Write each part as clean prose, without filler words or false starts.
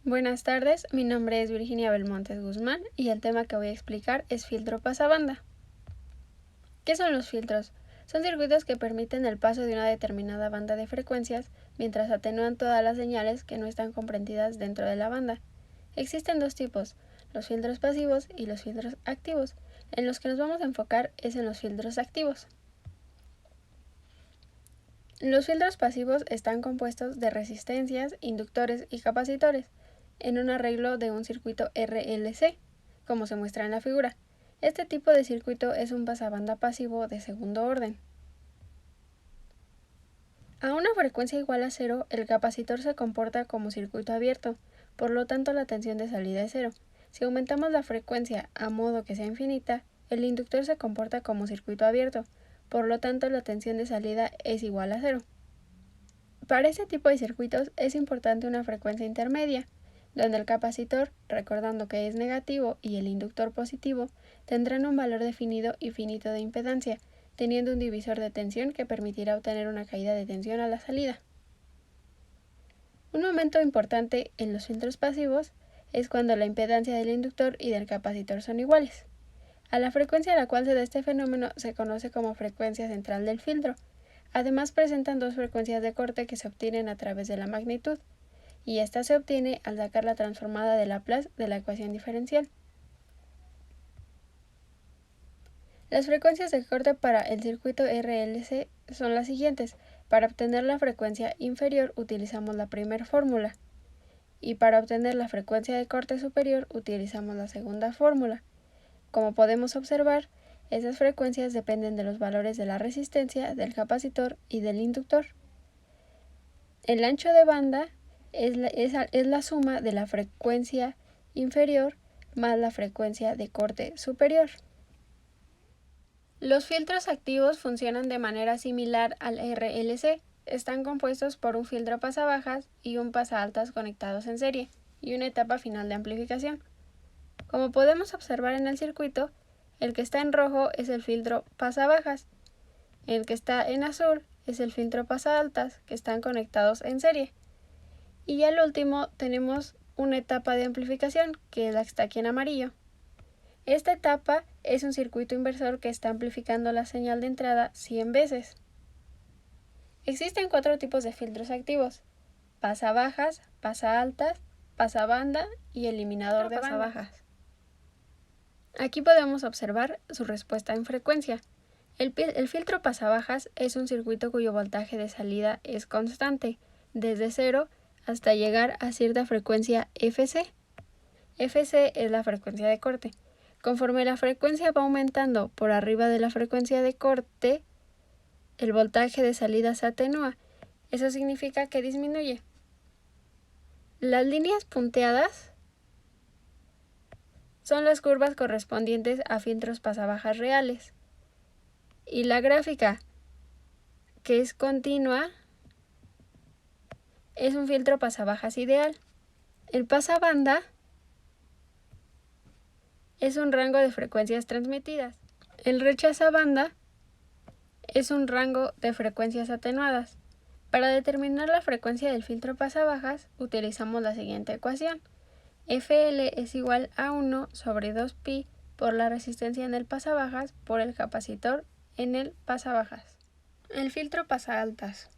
Buenas tardes, mi nombre es Virginia Belmontes Guzmán y el tema que voy a explicar es filtro pasabanda. ¿Qué son los filtros? Son circuitos que permiten el paso de una determinada banda de frecuencias mientras atenúan todas las señales que no están comprendidas dentro de la banda. Existen dos tipos, los filtros pasivos y los filtros activos. En los que nos vamos a enfocar es en los filtros activos. Los filtros pasivos están compuestos de resistencias, inductores y capacitores, en un arreglo de un circuito RLC, como se muestra en la figura. Este tipo de circuito es un pasabanda pasivo de segundo orden. A una frecuencia igual a cero, el capacitor se comporta como circuito abierto, por lo tanto la tensión de salida es cero. Si aumentamos la frecuencia a modo que sea infinita, el inductor se comporta como circuito abierto, por lo tanto la tensión de salida es igual a cero. Para este tipo de circuitos es importante una frecuencia intermedia, donde el capacitor, recordando que es negativo, y el inductor positivo, tendrán un valor definido y finito de impedancia, teniendo un divisor de tensión que permitirá obtener una caída de tensión a la salida. Un momento importante en los filtros pasivos es cuando la impedancia del inductor y del capacitor son iguales. A la frecuencia a la cual se da este fenómeno se conoce como frecuencia central del filtro. Además presentan dos frecuencias de corte que se obtienen a través de la magnitud, y esta se obtiene al sacar la transformada de Laplace de la ecuación diferencial. Las frecuencias de corte para el circuito RLC son las siguientes. Para obtener la frecuencia inferior utilizamos la primera fórmula, y para obtener la frecuencia de corte superior utilizamos la segunda fórmula. Como podemos observar, esas frecuencias dependen de los valores de la resistencia, del capacitor y del inductor. El ancho de banda es la suma de la frecuencia inferior más la frecuencia de corte superior. Los filtros activos funcionan de manera similar al RLC. Están compuestos por un filtro pasabajas y un pasaaltas conectados en serie, y una etapa final de amplificación. Como podemos observar en el circuito, el que está en rojo es el filtro pasabajas, el que está en azul es el filtro pasaaltas, que están conectados en serie. Y al último tenemos una etapa de amplificación, que es la que está aquí en amarillo. Esta etapa es un circuito inversor que está amplificando la señal de entrada 100 veces. Existen 4 tipos de filtros activos: pasabajas, pasaaltas, pasabanda y eliminador de pasabajas. Aquí podemos observar su respuesta en frecuencia. El filtro pasabajas es un circuito cuyo voltaje de salida es constante, desde 0 hasta llegar a cierta frecuencia Fc. Fc es la frecuencia de corte. Conforme la frecuencia va aumentando por arriba de la frecuencia de corte, el voltaje de salida se atenúa. Eso significa que disminuye. Las líneas punteadas son las curvas correspondientes a filtros pasabajas reales. Y la gráfica, que es continua, es un filtro pasabajas ideal. El pasabanda es un rango de frecuencias transmitidas. El rechazabanda es un rango de frecuencias atenuadas. Para determinar la frecuencia del filtro pasabajas utilizamos la siguiente ecuación. FL es igual a 1 sobre 2pi por la resistencia en el pasabajas por el capacitor en el pasabajas. El filtro pasaaltas.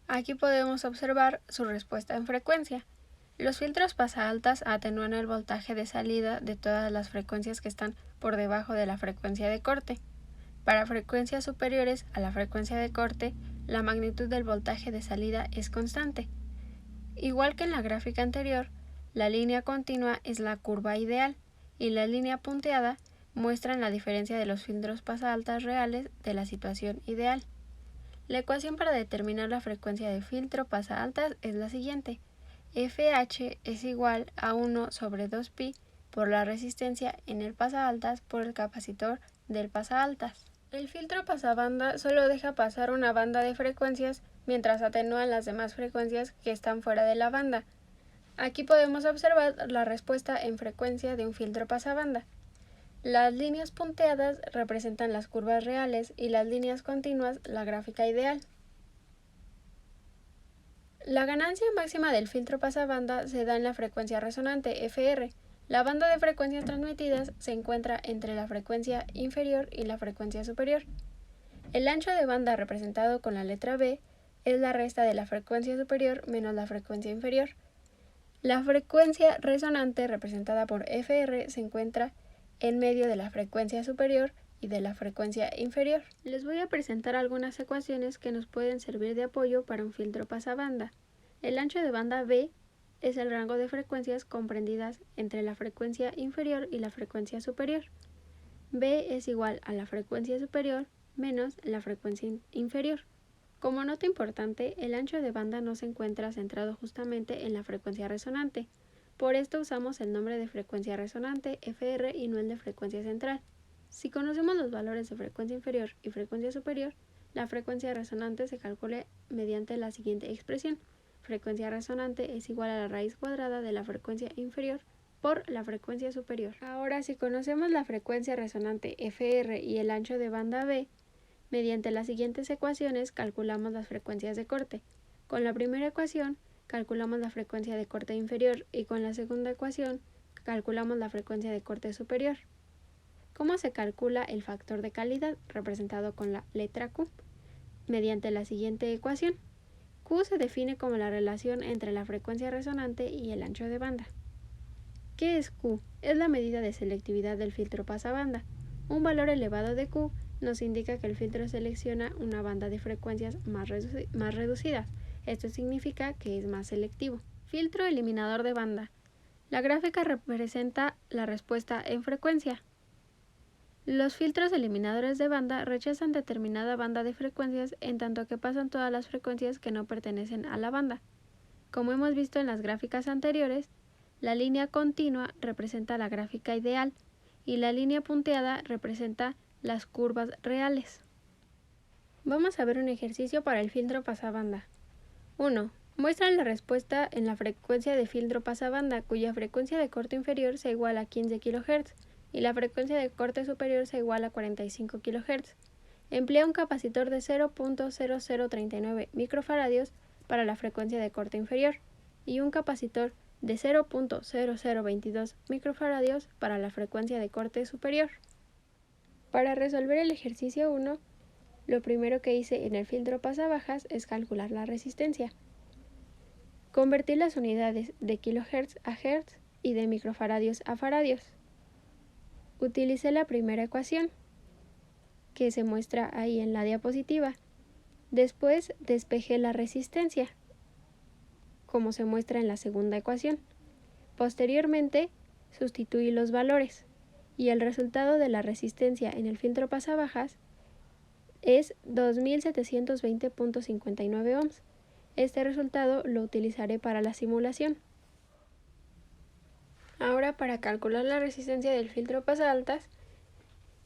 Aquí podemos observar su respuesta en frecuencia. Los filtros pasaaltas atenúan el voltaje de salida de todas las frecuencias que están por debajo de la frecuencia de corte. Para frecuencias superiores a la frecuencia de corte, la magnitud del voltaje de salida es constante. Igual que en la gráfica anterior, la línea continua es la curva ideal y la línea punteada muestran la diferencia de los filtros pasaaltas reales de la situación ideal. La ecuación para determinar la frecuencia de filtro pasaaltas es la siguiente. FH es igual a 1 sobre 2pi por la resistencia en el pasaaltas por el capacitor del pasaaltas. El filtro pasabanda solo deja pasar una banda de frecuencias mientras atenúan las demás frecuencias que están fuera de la banda. Aquí podemos observar la respuesta en frecuencia de un filtro pasabanda. Las líneas punteadas representan las curvas reales y las líneas continuas la gráfica ideal. La ganancia máxima del filtro pasabanda se da en la frecuencia resonante FR. La banda de frecuencias transmitidas se encuentra entre la frecuencia inferior y la frecuencia superior. El ancho de banda representado con la letra B es la resta de la frecuencia superior menos la frecuencia inferior. La frecuencia resonante representada por FR se encuentra en medio de la frecuencia superior y de la frecuencia inferior. Les voy a presentar algunas ecuaciones que nos pueden servir de apoyo para un filtro pasabanda. El ancho de banda B es el rango de frecuencias comprendidas entre la frecuencia inferior y la frecuencia superior. B es igual a la frecuencia superior menos la frecuencia inferior. Como nota importante, el ancho de banda no se encuentra centrado justamente en la frecuencia resonante. Por esto usamos el nombre de frecuencia resonante FR y no el de frecuencia central. Si conocemos los valores de frecuencia inferior y frecuencia superior, la frecuencia resonante se calcula mediante la siguiente expresión. Frecuencia resonante es igual a la raíz cuadrada de la frecuencia inferior por la frecuencia superior. Ahora, si conocemos la frecuencia resonante FR y el ancho de banda B, mediante las siguientes ecuaciones calculamos las frecuencias de corte. Con la primera ecuación calculamos la frecuencia de corte inferior y con la segunda ecuación calculamos la frecuencia de corte superior. ¿Cómo se calcula el factor de calidad, representado con la letra Q? Mediante la siguiente ecuación. Q se define como la relación entre la frecuencia resonante y el ancho de banda. ¿Qué es Q? Es la medida de selectividad del filtro pasabanda. Un valor elevado de Q nos indica que el filtro selecciona una banda de frecuencias más reducidas. Esto significa que es más selectivo. Filtro eliminador de banda. La gráfica representa la respuesta en frecuencia. Los filtros eliminadores de banda rechazan determinada banda de frecuencias en tanto que pasan todas las frecuencias que no pertenecen a la banda. Como hemos visto en las gráficas anteriores, la línea continua representa la gráfica ideal y la línea punteada representa las curvas reales. Vamos a ver un ejercicio para el filtro pasabanda. 1. Muestra la respuesta en la frecuencia de filtro pasabanda, cuya frecuencia de corte inferior sea igual a 15 kHz y la frecuencia de corte superior sea igual a 45 kHz. Emplea un capacitor de 0.0039 microfaradios para la frecuencia de corte inferior y un capacitor de 0.0022 microfaradios para la frecuencia de corte superior. Para resolver el ejercicio 1, lo primero que hice en el filtro pasabajas es calcular la resistencia. Convertí las unidades de kilohertz a hertz y de microfaradios a faradios. Utilicé la primera ecuación, que se muestra ahí en la diapositiva. Después despejé la resistencia, como se muestra en la segunda ecuación. Posteriormente, sustituí los valores, y el resultado de la resistencia en el filtro pasabajas es 2720.59 ohms. Este resultado lo utilizaré para la simulación. Ahora, para calcular la resistencia del filtro pasaltas,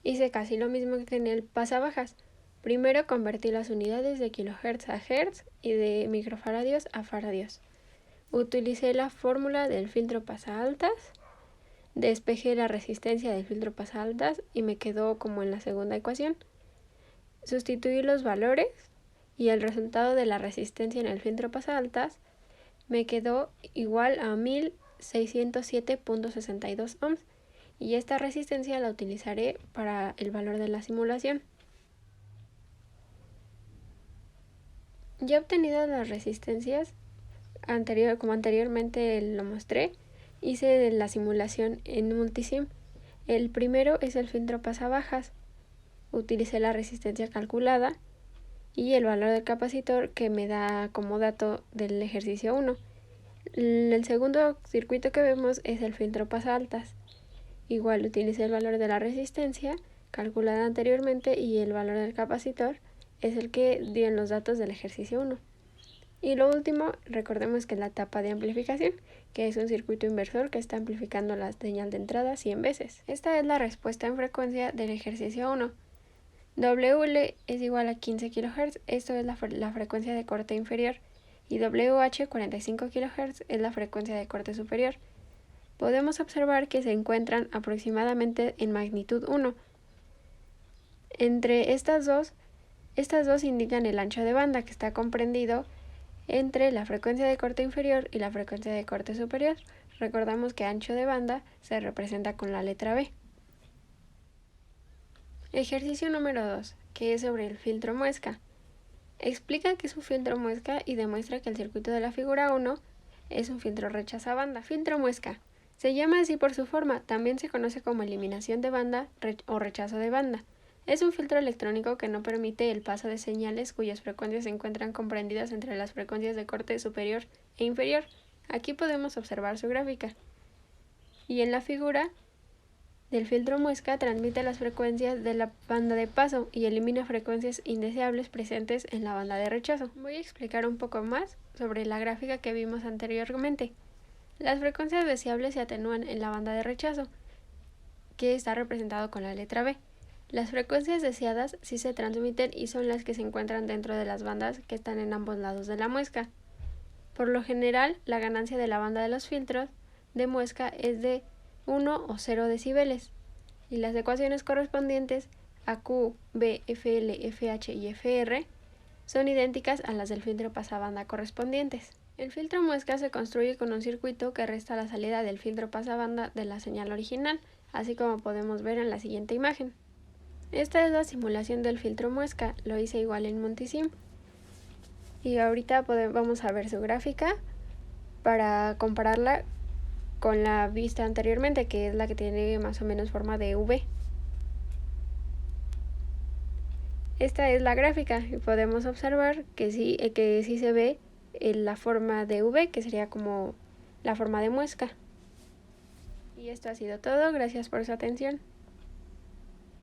hice casi lo mismo que en el pasabajas. Primero convertí las unidades de kilohertz a hertz y de microfaradios a faradios. Utilicé la fórmula del filtro pasaltas, despejé la resistencia del filtro pasaltas y me quedó como en la segunda ecuación. Sustituí los valores y el resultado de la resistencia en el filtro pasaltas me quedó igual a 1607.62 ohms y esta resistencia la utilizaré para el valor de la simulación. Ya obtenidas las resistencias, como anteriormente lo mostré, hice la simulación en Multisim. El primero es el filtro pasabajas. Utilicé la resistencia calculada y el valor del capacitor que me da como dato del ejercicio 1. El segundo circuito que vemos es el filtro pasaltas. Igual utilicé el valor de la resistencia calculada anteriormente y el valor del capacitor es el que dio en los datos del ejercicio 1. Y lo último, recordemos que la etapa de amplificación, que es un circuito inversor que está amplificando la señal de entrada 100 veces. Esta es la respuesta en frecuencia del ejercicio 1. WL es igual a 15 kHz, esto es la frecuencia de corte inferior, y WH 45 kHz es la frecuencia de corte superior. Podemos observar que se encuentran aproximadamente en magnitud 1. Entre estas dos indican el ancho de banda, que está comprendido entre la frecuencia de corte inferior y la frecuencia de corte superior. Recordamos que ancho de banda se representa con la letra B. Ejercicio número 2, que es sobre el filtro muesca. Explica qué es un filtro muesca y demuestra que el circuito de la figura 1 es un filtro rechazabanda. Filtro muesca. Se llama así por su forma, también se conoce como eliminación de banda o rechazo de banda. Es un filtro electrónico que no permite el paso de señales cuyas frecuencias se encuentran comprendidas entre las frecuencias de corte superior e inferior. Aquí podemos observar su gráfica. Y en la figura del filtro muesca transmite las frecuencias de la banda de paso y elimina frecuencias indeseables presentes en la banda de rechazo. Voy a explicar un poco más sobre la gráfica que vimos anteriormente. Las frecuencias deseables se atenúan en la banda de rechazo, que está representado con la letra B. Las frecuencias deseadas sí se transmiten y son las que se encuentran dentro de las bandas que están en ambos lados de la muesca. Por lo general, la ganancia de la banda de los filtros de muesca es de 1 o 0 decibeles, y las ecuaciones correspondientes a Q, B, FL, FH y FR son idénticas a las del filtro pasabanda correspondientes. El filtro muesca se construye con un circuito que resta la salida del filtro pasabanda de la señal original, así como podemos ver en la siguiente imagen. Esta es la simulación del filtro muesca, lo hice igual en Multisim. Y ahorita vamos a ver su gráfica para compararla con la vista anteriormente, que es la que tiene más o menos forma de V. Esta es la gráfica y podemos observar que sí se ve la forma de V, que sería como la forma de muesca. Y esto ha sido todo, gracias por su atención.